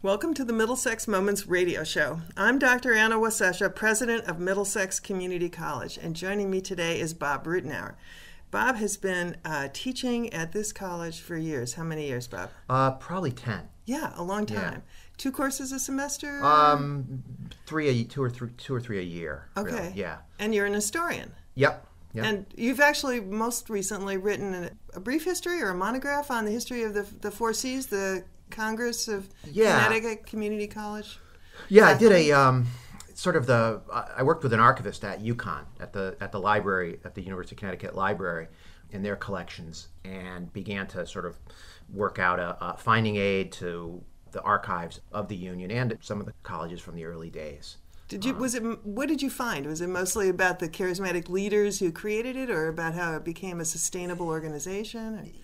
Welcome to the Middlesex Moments radio show. I'm Dr. Anna Wasesha, president of Middlesex Community College, and joining me today is Bob Reutenauer. Bob has been teaching at this college for years. How many years, Bob? Probably 10. Yeah, a long time. Yeah. 2 courses a semester? Two or three a year. Okay. Really. Yeah. And you're an historian. Yep. And you've actually most recently written a brief history or a monograph on the history of the 4 Cs, the Congress of Connecticut Community College. Yeah, I did I worked with an archivist at UConn, at the library, at the University of Connecticut Library, in their collections, and began to sort of work out a finding aid to the archives of the Union and some of the colleges from the early days. What did you find? Was it mostly about the charismatic leaders who created it, or about how it became a sustainable organization?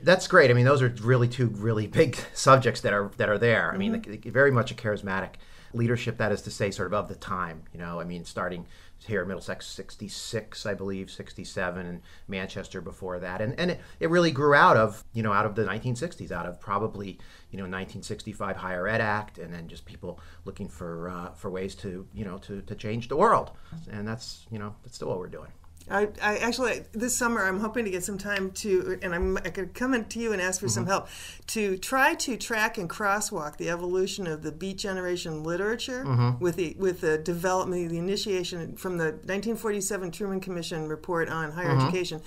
That's great. I mean, those are really 2 really big subjects that are there. I mean, very much a charismatic leadership, that is to say, sort of the time. You know, I mean, starting here in Middlesex, 66, I believe, 67, and Manchester before that. And it really grew out of the 1960s, out of probably, 1965 Higher Ed Act, and then just people looking for ways to change the world. And that's still what we're doing. I actually, this summer, I'm hoping to get some time I could come to you and ask for some help, to try to track and crosswalk the evolution of the Beat Generation literature with the development, the initiation from the 1947 Truman Commission report on higher education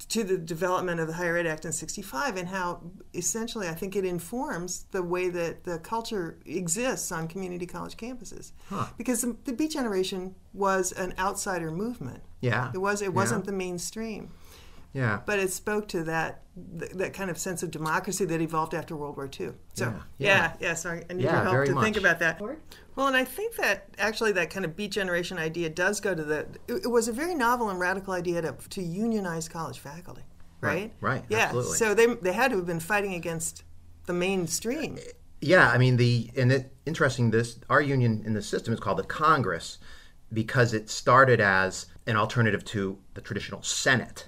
to the development of the Higher Ed Act in 65, and how essentially I think it informs the way that the culture exists on community college campuses. Because the Beat Generation was an outsider movement. Yeah. It wasn't the mainstream. Yeah. But it spoke to that kind of sense of democracy that evolved after World War II. So, so I need your help to think about that. Well, and I think that actually that kind of Beat Generation idea does go to it was a very novel and radical idea to unionize college faculty, right? Right, yeah. Absolutely. So they had to have been fighting against the mainstream. Yeah, I mean, interesting, our union in the system is called the Congress because it started as an alternative to the traditional Senate.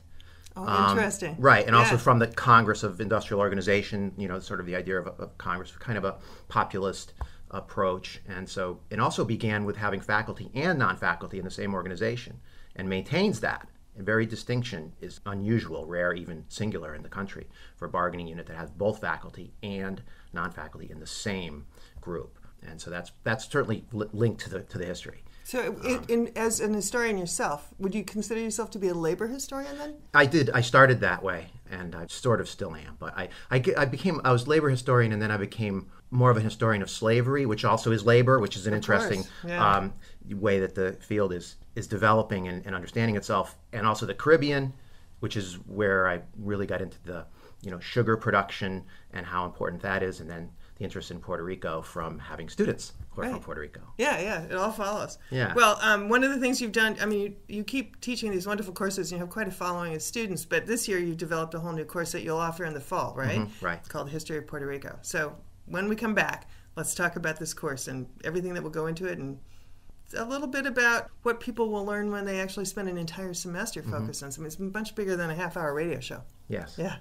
Oh, interesting. Right, and also from the Congress of Industrial Organization, sort of the idea of Congress, kind of a populist approach. And also began with having faculty and non-faculty in the same organization, and maintains that. And very distinction is unusual, rare, even singular in the country for a bargaining unit that has both faculty and non-faculty in the same group. And so that's certainly linked to the history. So as an historian yourself, would you consider yourself to be a labor historian then? I did. I started that way, and I sort of still am. But I was labor historian, and then I became more of a historian of slavery, which also is labor, which is an interesting way that the field is developing and understanding itself. And also the Caribbean, which is where I really got into the sugar production and how important that is, and then the interest in Puerto Rico from having students who are from Puerto Rico. Yeah, it all follows. Yeah. Well, one of the things you've done, I mean, you keep teaching these wonderful courses, and you have quite a following of students, but this year you've developed a whole new course that you'll offer in the fall, right? Right. It's called History of Puerto Rico. So when we come back, let's talk about this course and everything that will go into it, and a little bit about what people will learn when they actually spend an entire semester focused on something. It's much bigger than a half-hour radio show. Yes. Yeah.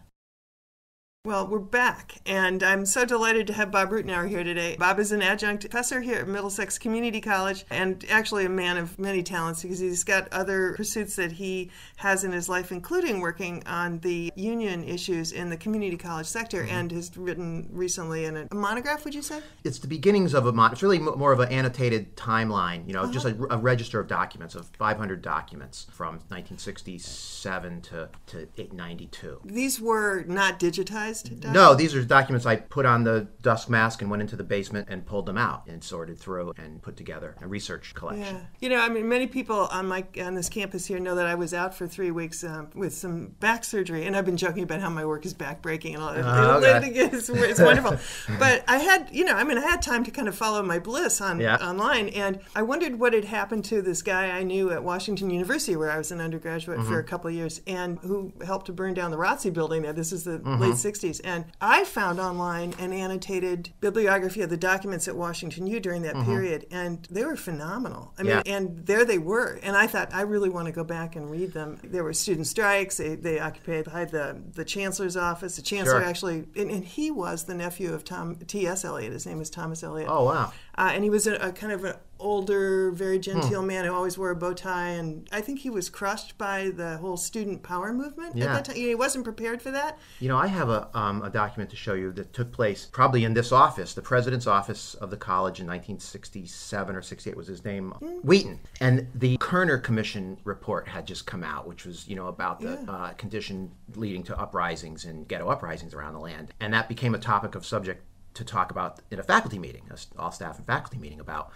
Well, we're back, and I'm so delighted to have Bob Reutenauer here today. Bob is an adjunct professor here at Middlesex Community College, and actually a man of many talents because he's got other pursuits that he has in his life, including working on the union issues in the community college sector, and has written recently in a monograph, would you say? It's the beginnings of it's really more of an annotated timeline, just a register of documents, of 500 documents from 1967 to 892. These were not digitized? No, these are documents I put on the dust mask and went into the basement and pulled them out and sorted through and put together a research collection. Yeah. Many people on this campus here know that I was out for 3 weeks with some back surgery, and I've been joking about how my work is backbreaking and all that. It's wonderful. But I had time to kind of follow my bliss online, and I wondered what had happened to this guy I knew at Washington University, where I was an undergraduate for a couple of years, and who helped to burn down the ROTC building there. This is the late 60s. 60s. And I found online an annotated bibliography of the documents at Washington U during that period, and they were phenomenal. I mean, and there they were. And I thought, I really want to go back and read them. There were student strikes. They occupied the chancellor's office. The chancellor actually, and he was the nephew of T.S. Eliot. His name was Thomas Eliot. Oh, wow. And he was a kind of an older, very genteel man who always wore a bow tie, and I think he was crushed by the whole student power movement at that time. He wasn't prepared for that. You know, I have a document to show you that took place probably in this office, the president's office of the college in 1967 or 68 was his name, Wheaton. And the Kerner Commission report had just come out, which was, about the condition leading to uprisings and ghetto uprisings around the land. And that became a topic of subject to talk about in a faculty meeting, all staff and faculty meeting, about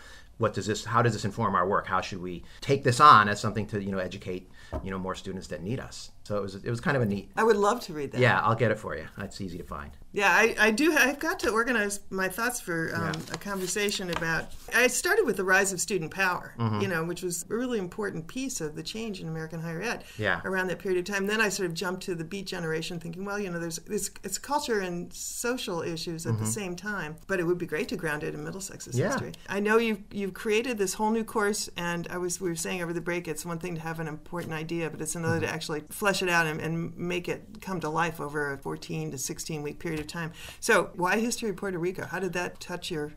how does this inform our work? How should we take this on as something to, educate, more students that need us? So it was kind of a neat. I would love to read that. Yeah, I'll get it for you. It's easy to find. Yeah, I do. I've got to organize my thoughts for a conversation about. I started with the rise of student power, which was a really important piece of the change in American higher ed around that period of time. Then I sort of jumped to the Beat generation, thinking, well, it's culture and social issues at the same time, but it would be great to ground it in Middlesex's history. I know you've created this whole new course, and we were saying over the break, it's one thing to have an important idea, but it's another to actually flesh it out and make it come to life over a 14 to 16 week period of time. So why history of Puerto Rico? How did that touch your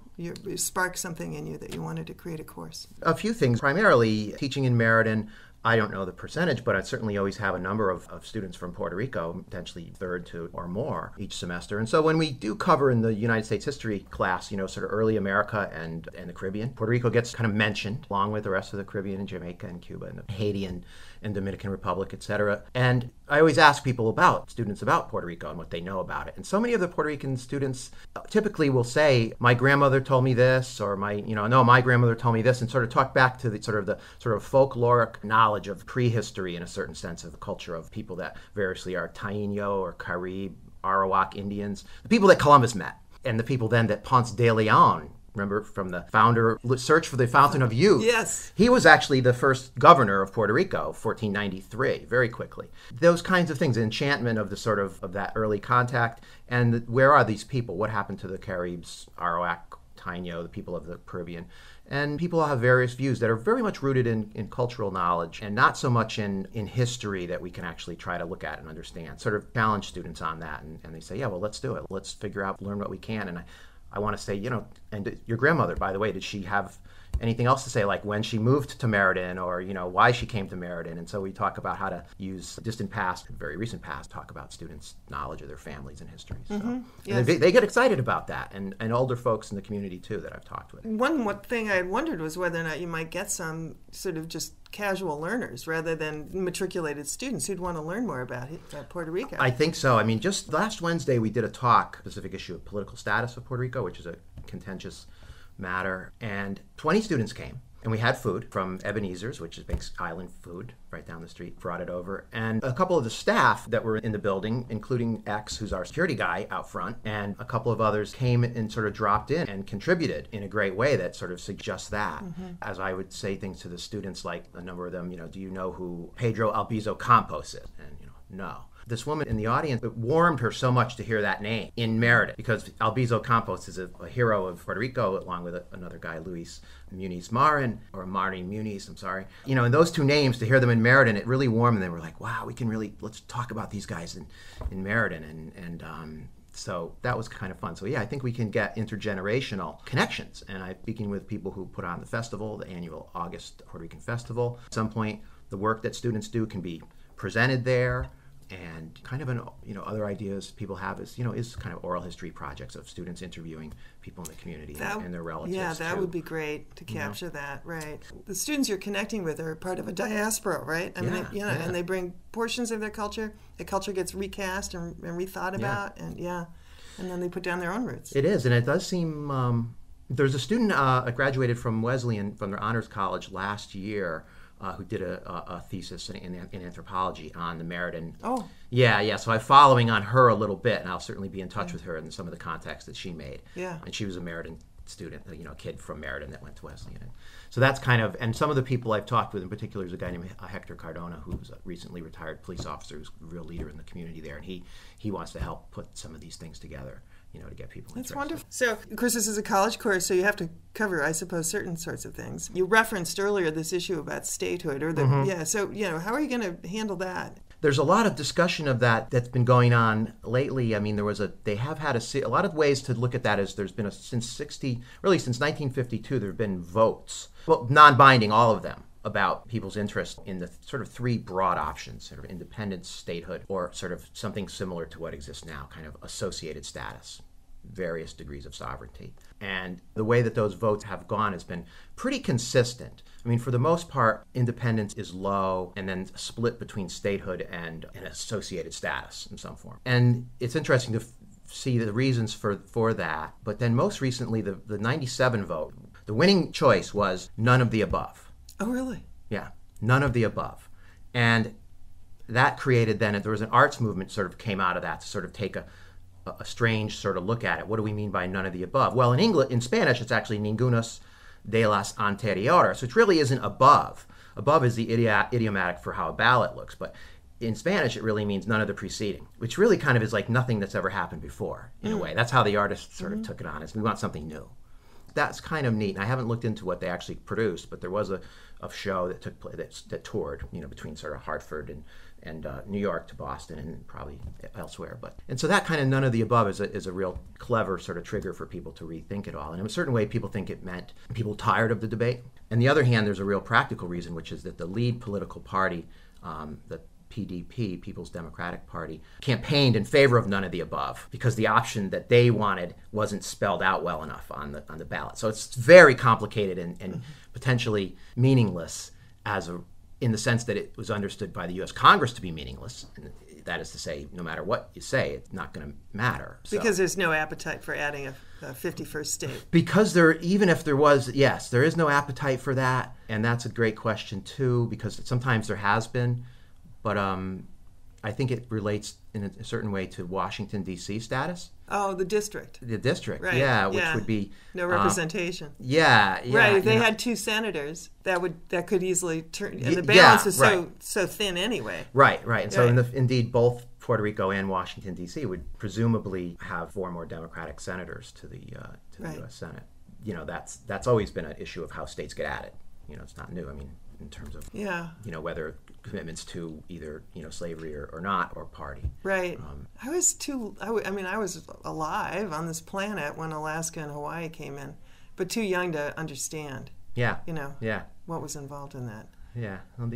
spark something in you that you wanted to create a course? A few things. Primarily teaching in Meriden. I don't know the percentage, but I certainly always have a number of students from Puerto Rico, potentially third to or more each semester. And so when we do cover in the United States history class, sort of early America and the Caribbean, Puerto Rico gets kind of mentioned along with the rest of the Caribbean and Jamaica and Cuba and Haiti and Dominican Republic, etc. And I always ask students about Puerto Rico and what they know about it. And so many of the Puerto Rican students typically will say, my grandmother told me this, or my grandmother told me this, and sort of talk back to the sort of folkloric knowledge of prehistory in a certain sense of the culture of people that variously are Taino or Carib, Arawak Indians, the people that Columbus met, and the people then that Ponce de Leon, remember, from the founder, Search for the Fountain of Youth. Yes. He was actually the first governor of Puerto Rico, 1493, very quickly. Those kinds of things, the enchantment of the sort of that early contact, and where are these people? What happened to the Caribs, Arawak, Taino, the people of the Caribbean? And people have various views that are very much rooted in cultural knowledge and not so much in history that we can actually try to look at and understand. Sort of challenge students on that, and they say, yeah, well, let's do it. Let's figure out, learn what we can. And I want to say, and your grandmother, by the way, did she have anything else to say, like when she moved to Meriden, or, why she came to Meriden? And so we talk about how to use distant past, very recent past, talk about students' knowledge of their families and histories. So, yes. And they get excited about that, and older folks in the community, too, that I've talked with. One thing I had wondered was whether or not you might get some sort of just casual learners rather than matriculated students who'd want to learn more about Puerto Rico. I think so. I mean, just last Wednesday we did a talk, specific issue of political status of Puerto Rico, which is a contentious matter, and 20 students came, and we had food from Ebenezer's, which makes island food right down the street, brought it over, and a couple of the staff that were in the building, including X, who's our security guy out front, and a couple of others came and sort of dropped in and contributed in a great way that sort of suggests that. As I would say things to the students, like a number of them, do you know who Pedro Albizu Campos is? And no. This woman in the audience, it warmed her so much to hear that name in Meriden, because Albizu Campos is a hero of Puerto Rico, along with another guy, Luis Muniz Marin, or Marin Muniz, I'm sorry. And those two names, to hear them in Meriden, it really warmed, and they were like, wow, let's talk about these guys in Meriden. And so that was kind of fun. So yeah, I think we can get intergenerational connections. And I'm speaking with people who put on the festival, the annual August Puerto Rican Festival. At some point, the work that students do can be presented there. And kind of other ideas people have is kind of oral history projects of students interviewing people in the community and their relatives. Yeah, that would be great to capture that, right? The students you're connecting with are part of a diaspora, right? I mean, and they bring portions of their culture. The culture gets recast and rethought about, and then they put down their own roots. It is, and it does seem. There's a student graduated from Wesleyan from their honors college last year. Who did a thesis in anthropology on the Meriden. Oh. Yeah. So I'm following on her a little bit, and I'll certainly be in touch with her in some of the contacts that she made. Yeah. And she was a Meriden student, a kid from Meriden that went to Wesleyan. So that's kind of, and some of the people I've talked with in particular is a guy named Hector Cardona, who's a recently retired police officer who's a real leader in the community there, and he wants to help put some of these things together, to get people interested. That's wonderful. So, of course, this is a college course, so you have to cover, I suppose, certain sorts of things. You referenced earlier this issue about statehood, or so, how are you going to handle that? There's a lot of discussion of that's been going on lately. I mean, they have had a lot of ways to look at that. Is there's been since 1952, there have been votes, well, non-binding, all of them, about people's interest in the sort of three broad options: sort of independence, statehood, or sort of something similar to what exists now, kind of associated status, various degrees of sovereignty. And the way that those votes have gone has been pretty consistent. I mean, for the most part, independence is low and then split between statehood and an associated status in some form. And it's interesting to see the reasons for that. But then most recently, the 97 vote, the winning choice was none of the above. Oh, really? Yeah, none of the above. And that created then, there was an arts movement sort of came out of that to sort of take a strange sort of look at it. What do we mean by none of the above? Well, in Spanish, it's actually ningunos de las anteriores, which really isn't above. Above is the idiomatic for how a ballot looks, but in Spanish, it really means none of the preceding, which really kind of is like nothing that's ever happened before, in a way. That's how the artists sort of took it on, is we want something new. That's kind of neat. And I haven't looked into what they actually produced, but there was a show that took place that toured, between sort of Hartford and New York to Boston and probably elsewhere. And so that kind of none of the above is a real clever sort of trigger for people to rethink it all. And in a certain way, people think it meant people tired of the debate. On the other hand, there's a real practical reason, which is that the lead political party, the PDP, People's Democratic Party, campaigned in favor of none of the above because the option that they wanted wasn't spelled out well enough on the ballot. So it's very complicated and potentially meaningless in the sense that it was understood by the U.S. Congress to be meaningless. And that is to say, no matter what you say, it's not going to matter. Because there's no appetite for adding a 51st state. Because even if there was, yes, there is no appetite for that. And that's a great question, too, because sometimes there has been. But I think it relates in a certain way to Washington, D.C. status. Oh, the district. The district, right. yeah, which would be no representation. Yeah. Right. If they had two senators, that could easily turn, and the balance is so thin anyway. Right. And so indeed, both Puerto Rico and Washington, D.C. would presumably have 4 more Democratic senators to the U.S. Senate. That's always been an issue of how states get added. It's not new. I mean, in terms of whether commitments to either slavery or not, or party. Right. I was alive on this planet when Alaska and Hawaii came in, but too young to understand. Yeah. What was involved in that. Yeah. Well,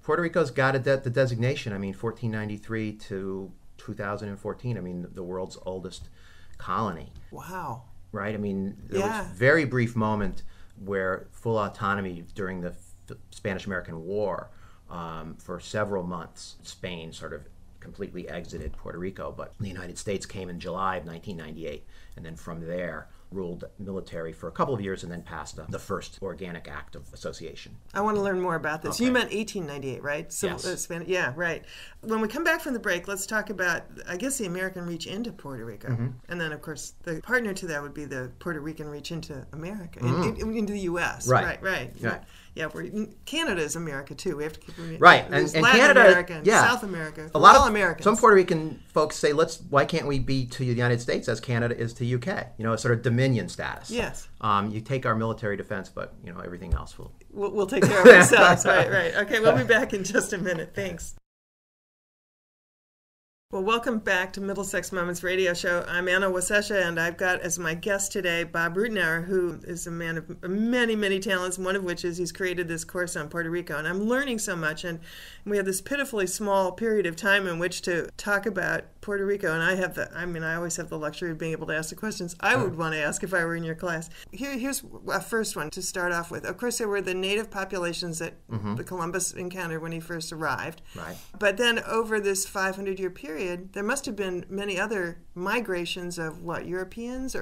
Puerto Rico's got the designation. 1493 to 2014. The world's oldest colony. Wow. Right. There was a very brief moment where full autonomy during the Spanish-American War. For several months, Spain sort of completely exited Puerto Rico, but the United States came in July of 1998, and then from there ruled military for a couple of years and then passed the first organic act of association. I want to learn more about this. Okay. You meant 1898, right? So, yes. Yeah, right. When we come back from the break, let's talk about, I guess, the American reach into Puerto Rico. Mm-hmm. And then, of course, the partner to that would be the Puerto Rican reach into America, into the U.S. Right. Yeah, Canada is America, too. We have to keep right. And Latin Canada, America, South America, all Americans. Some Puerto Rican folks say, why can't we be to the United States as Canada is to UK? A sort of dominion status. Yes. You take our military defense, but everything else we'll take care of ourselves. Right. Okay, we'll be back in just a minute. Thanks. Well, welcome back to Middlesex Moments Radio Show. I'm Anna Wasesha, and I've got as my guest today Bob Reutenauer, who is a man of many, many talents, one of which is he's created this course on Puerto Rico. And I'm learning so much, and we have this pitifully small period of time in which to talk about Puerto Rico, and I always have the luxury of being able to ask the questions I would want to ask if I were in your class. Here's a first one to start off with. Of course, there were the native populations that the Columbus encountered when he first arrived. Right. But then over this 500-year period, there must have been many other migrations of Europeans?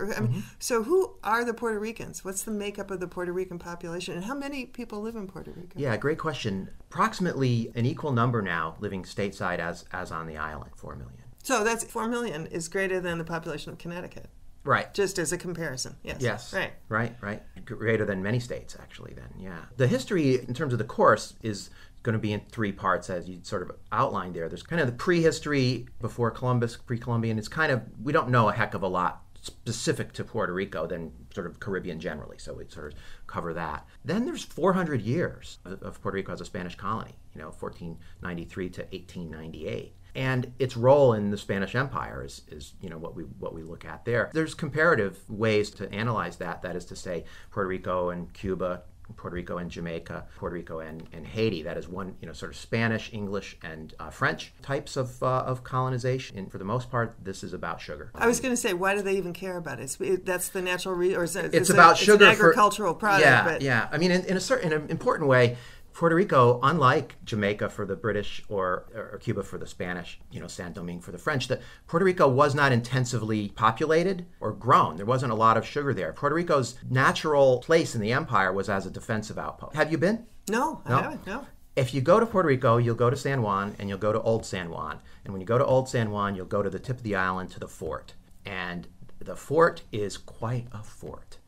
So who are the Puerto Ricans? What's the makeup of the Puerto Rican population? And how many people live in Puerto Rico? Yeah, great question. Approximately an equal number now living stateside as on the island, 4 million. So that's 4 million is greater than the population of Connecticut. Right. Just as a comparison. Yes. Yes. Right. Right. Greater than many states, actually, then, yeah. The history, in terms of the course, is going to be in three parts, as you sort of outlined there. There's kind of the prehistory before Columbus, pre-Columbian. It's kind of, we don't know a heck of a lot specific to Puerto Rico than sort of Caribbean generally, so we sort of cover that. Then there's 400 years of Puerto Rico as a Spanish colony, 1493 to 1898. And its role in the Spanish Empire is what we look at there. There's comparative ways to analyze that. That is to say, Puerto Rico and Cuba, Puerto Rico and Jamaica, Puerto Rico and Haiti. That is one, sort of Spanish, English, and French types of colonization. And for the most part, this is about sugar. I was going to say, why do they even care about it? That's the natural resource. It's about sugar. It's an agricultural product. Yeah. I mean, in an important way, Puerto Rico, unlike Jamaica for the British or Cuba for the Spanish, Saint Domingue for the French, Puerto Rico was not intensively populated or grown. There wasn't a lot of sugar there. Puerto Rico's natural place in the empire was as a defensive outpost. Have you been? No, I haven't, no. If you go to Puerto Rico, you'll go to San Juan and you'll go to Old San Juan. And when you go to Old San Juan, you'll go to the tip of the island to the fort. And the fort is quite a fort.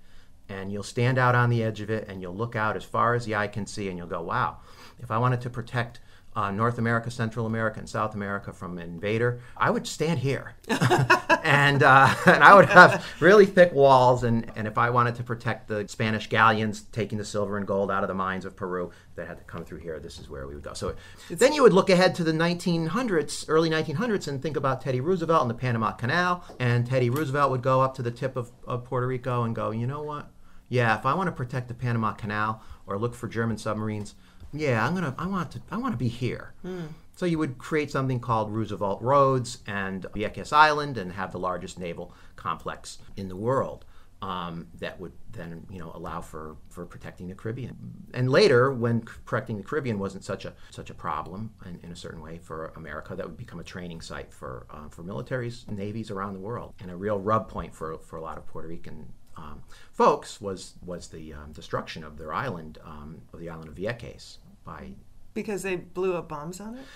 And you'll stand out on the edge of it and you'll look out as far as the eye can see and you'll go, wow, if I wanted to protect North America, Central America, and South America from an invader, I would stand here. and I would have really thick walls. And if I wanted to protect the Spanish galleons taking the silver and gold out of the mines of Peru that had to come through here, this is where we would go. So then you would look ahead to the 1900s, early 1900s, and think about Teddy Roosevelt and the Panama Canal. And Teddy Roosevelt would go up to the tip of Puerto Rico and go, you know what? Yeah, if I want to protect the Panama Canal or look for German submarines, yeah, I want to be here. So you would create something called Roosevelt Roads and Vieques Island and have the largest naval complex in the world that would then allow for protecting the Caribbean. And later, when protecting the Caribbean wasn't such a problem in a certain way for America, that would become a training site for militaries, navies around the world, and a real rub point for a lot of Puerto Rican folks was the destruction of their island, of the island of Vieques, because they blew up bombs on it.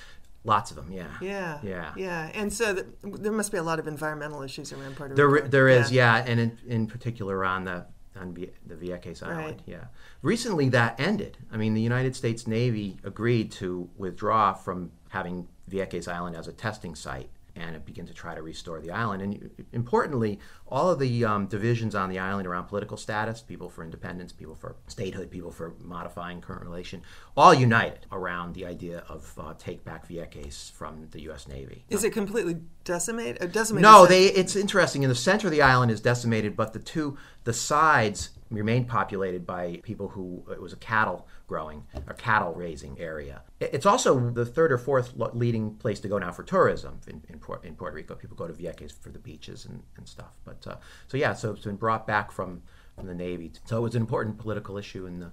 Lots of them, yeah. Yeah. And so there must be a lot of environmental issues around Puerto Rico. There is, yeah, and in particular on the Vieques Island, right. Yeah. Recently that ended. I mean, the United States Navy agreed to withdraw from having Vieques Island as a testing site and begin to try to restore the island. And importantly, all of the divisions on the island around political status, people for independence, people for statehood, people for modifying current relation, all united around the idea of take back Vieques from the U.S. Navy. Is it completely decimated? No, it's interesting. In the center of the island is decimated, but the sides remained populated by people who, it was a cattle raising area. It's also the third or fourth leading place to go now for tourism in Puerto Rico. People go to Vieques for the beaches and stuff. But so it's been brought back from the Navy. So it was an important political issue in the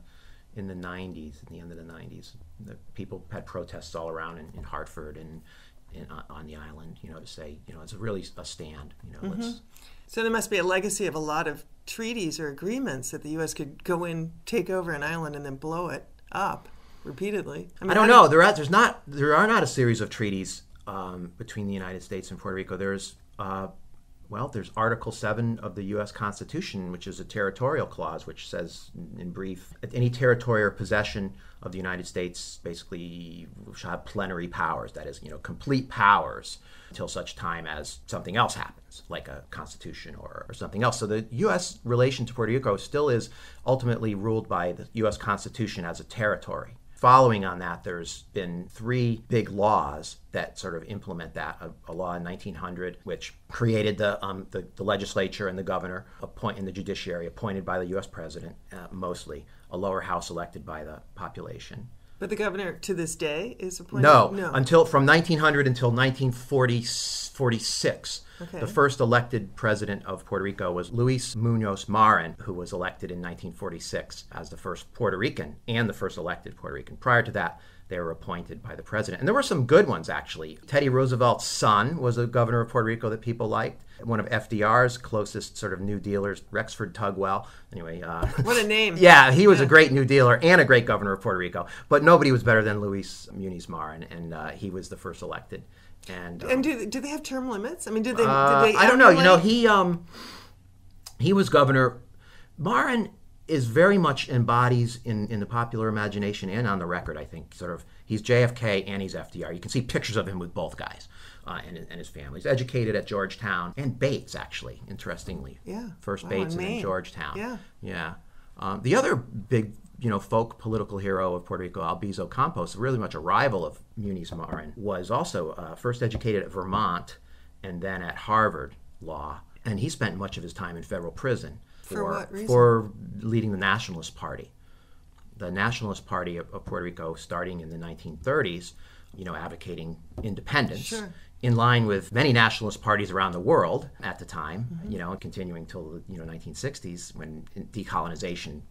90s, in the end of the 90s. The people had protests all around in Hartford and on the island, to say, it's really a stand, let's. So there must be a legacy of a lot of treaties or agreements that the U.S. could go in, take over an island, and then blow it up repeatedly. I don't know. There are not a series of treaties between the United States and Puerto Rico. There's Article 7 of the U.S. Constitution, which is a territorial clause, which says, in brief, that any territory or possession of the United States basically shall have plenary powers, that is, complete powers, until such time as something else happens, like a constitution or something else. So the U.S. relation to Puerto Rico still is ultimately ruled by the U.S. Constitution as a territory. Following on that, there's been three big laws that sort of implement that. A law in 1900, which created the legislature and the governor, and the judiciary appointed by the U.S. president, mostly, a lower house elected by the population. But the governor to this day is appointed? No. From 1900 until 1946. Okay. The first elected president of Puerto Rico was Luis Muñoz Marin, who was elected in 1946 as the first Puerto Rican and the first elected Puerto Rican. Prior to that, they were appointed by the president. And there were some good ones, actually. Teddy Roosevelt's son was a governor of Puerto Rico that people liked. One of FDR's closest sort of New Dealers, Rexford Tugwell. Anyway. What a name. Yeah, he was a great New Dealer and a great governor of Puerto Rico. But nobody was better than Luis Muñoz Marin, and he was the first elected. And do they have term limits? I mean, did they I don't know. He He was governor. Marin is very much embodies in the popular imagination and on the record, I think, sort of, he's JFK and he's FDR. You can see pictures of him with both guys and his family. He's educated at Georgetown and Bates, actually, interestingly. Yeah. First Bates and then Georgetown. Yeah. Yeah. The other big, folk political hero of Puerto Rico, Albizu Campos, really much a rival of Muniz Marin, was also first educated at Vermont and then at Harvard Law. And he spent much of his time in federal prison. For what reason? For leading the Nationalist Party. The Nationalist Party of Puerto Rico, starting in the 1930s, advocating independence, sure, in line with many nationalist parties around the world at the time, continuing till the 1960s when decolonization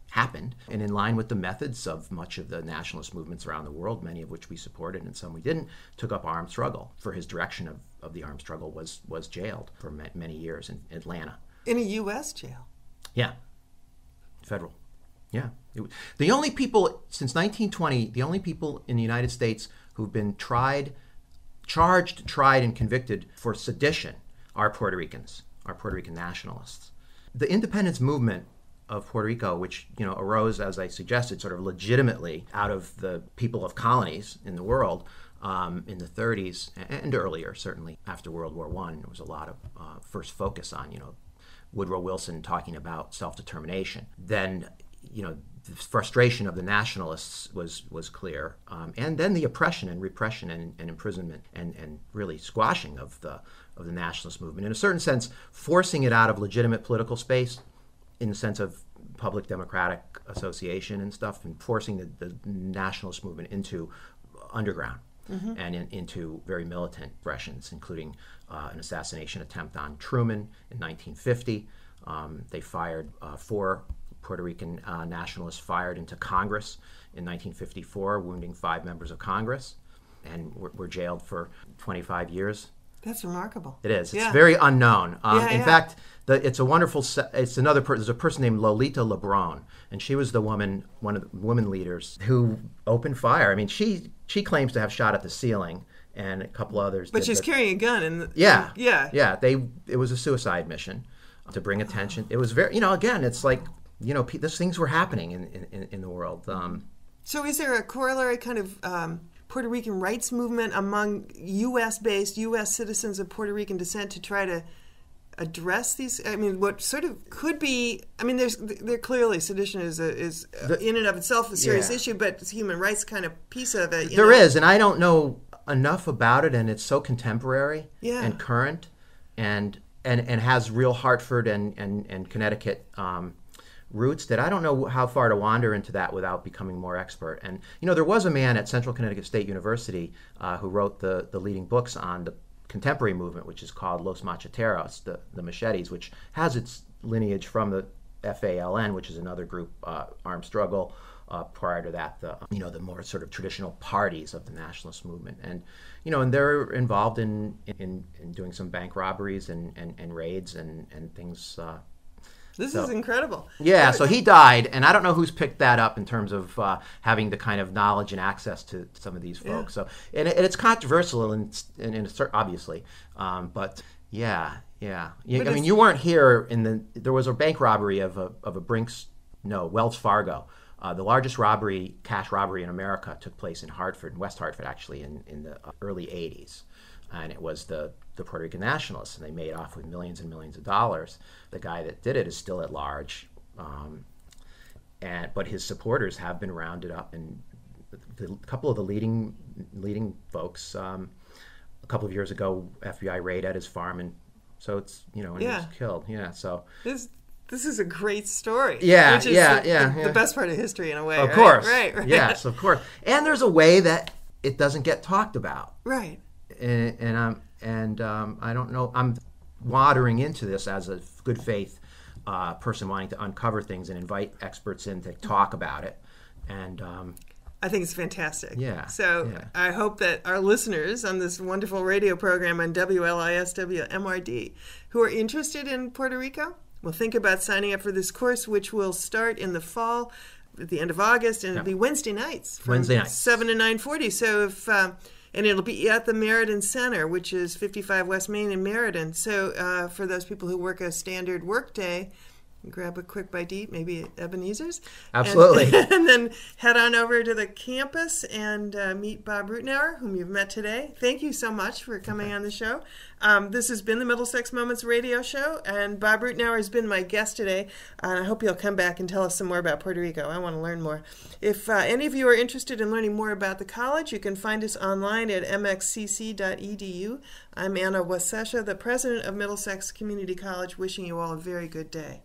happened, and in line with the methods of much of the nationalist movements around the world, many of which we supported and some we didn't, took up armed struggle. For his direction of the armed struggle was jailed for many years in Atlanta. In a U.S. jail? Yeah. Federal. Yeah. The only people, since 1920, the only people in the United States who've been charged, tried, and convicted for sedition are Puerto Ricans, are Puerto Rican nationalists. The independence movement of Puerto Rico, which arose, as I suggested, sort of legitimately out of the people of colonies in the world in the 30s and earlier, certainly after World War I, there was a lot of first focus on Woodrow Wilson talking about self-determination. Then the frustration of the nationalists was clear, and then the oppression and repression and imprisonment and really squashing of the nationalist movement, in a certain sense forcing it out of legitimate political space in the sense of public democratic association and stuff, and forcing the nationalist movement into underground and into very militant expressions, including an assassination attempt on Truman in 1950. They fired 4 Puerto Rican nationalists fired into Congress in 1954, wounding 5 members of Congress, and were jailed for 25 years. That's remarkable. It is. Yeah. It's very unknown. In yeah. fact, it's a wonderful. It's another. There's a person named Lolita Lebrón, and she was one of the women leaders who opened fire. I mean, she claims to have shot at the ceiling, and a couple others. But she's carrying a gun, and yeah. It was a suicide mission to bring attention. It was very. Again, it's like these things were happening in the world. So, is there a corollary kind of Puerto Rican rights movement among U.S.-based, U.S. citizens of Puerto Rican descent to try to address these? I mean, what sort of could be? I mean, there clearly sedition is in and of itself a serious issue, but it's a human rights kind of piece of it. There is, and I don't know enough about it, and it's so contemporary and current, and has real Hartford and Connecticut roots that I don't know how far to wander into that without becoming more expert. And there was a man at Central Connecticut State University who wrote the leading books on the contemporary movement, which is called Los Macheteros, the Machetes, which has its lineage from the FALN, which is another group, armed struggle. Prior to that, the more sort of traditional parties of the nationalist movement, and they're involved in doing some bank robberies and raids and things. This is incredible. Yeah, so he died, and I don't know who's picked that up in terms of having the kind of knowledge and access to some of these folks. So, and it's controversial, and obviously, but yeah. I mean, you weren't here there was a bank robbery of a Wells Fargo. The largest cash robbery in America, took place in Hartford, West Hartford, actually, in the early 80s. And it was the Puerto Rican nationalists, and they made off with millions and millions of dollars. The guy that did it is still at large, but his supporters have been rounded up, and a couple of the leading folks. A couple of years ago, FBI raid at his farm, and so it's and he was killed. Yeah, so this is a great story. Yeah, which is the best part of history in a way. Of right? course, right. Yes, of course. And there's a way that it doesn't get talked about. Right. And I don't know. I'm watering into this as a good faith person wanting to uncover things and invite experts in to talk about it. And I think it's fantastic. Yeah. So I hope that our listeners on this wonderful radio program on WLIS WMRD who are interested in Puerto Rico will think about signing up for this course, which will start in the fall at the end of August, and it'll be Wednesday nights from 7 to 9:40. So and it'll be at the Meriden Center, which is 55 West Main in Meriden. So for those people who work a standard work day, grab a quick bite to eat, maybe at Ebenezer's. Absolutely. And then head on over to the campus and meet Bob Reutenauer, whom you've met today. Thank you so much for coming on the show. This has been the Middlesex Moments radio show, and Bob Reutenauer has been my guest today. I hope you'll come back and tell us some more about Puerto Rico. I want to learn more. If any of you are interested in learning more about the college, you can find us online at mxcc.edu. I'm Anna Wasesha, the president of Middlesex Community College, wishing you all a very good day.